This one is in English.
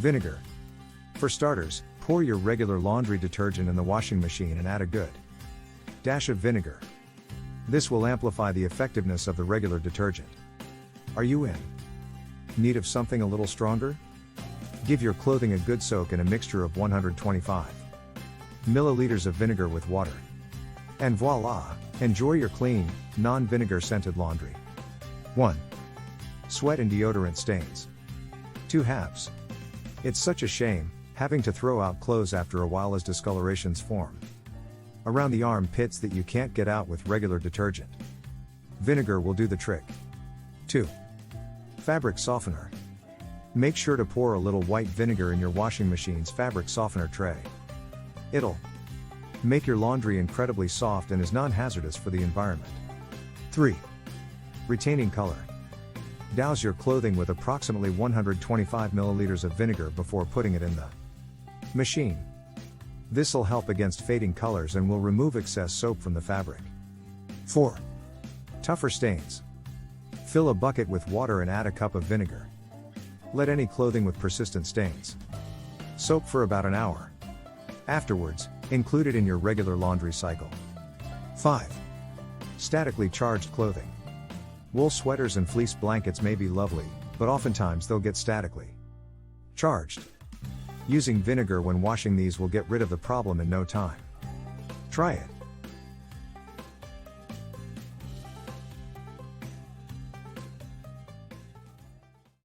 Vinegar. For starters, pour your regular laundry detergent in the washing machine and add a good dash of vinegar. This will amplify the effectiveness of the regular detergent. Are you in need of something a little stronger? Give your clothing a good soak in a mixture of 125 milliliters of vinegar with water. And voila! Enjoy your clean, non-vinegar scented laundry. 1. Sweat and deodorant stains. 2 halves. It's such a shame, having to throw out clothes after a while as discolorations form around the armpits that you can't get out with regular detergent. Vinegar will do the trick. 2. Fabric softener. Make sure to pour a little white vinegar in your washing machine's fabric softener tray. It'll make your laundry incredibly soft and is non-hazardous for the environment. 3. Retaining color. Douse your clothing with approximately 125 milliliters of vinegar before putting it in the machine. This'll help against fading colors and will remove excess soap from the fabric. 4. Tougher stains. Fill a bucket with water and add a cup of vinegar. Let any clothing with persistent stains soak for about an hour. Afterwards, include it in your regular laundry cycle. 5. Statically charged clothing. Wool sweaters and fleece blankets may be lovely, but oftentimes they'll get statically charged. Using vinegar when washing these will get rid of the problem in no time. Try it.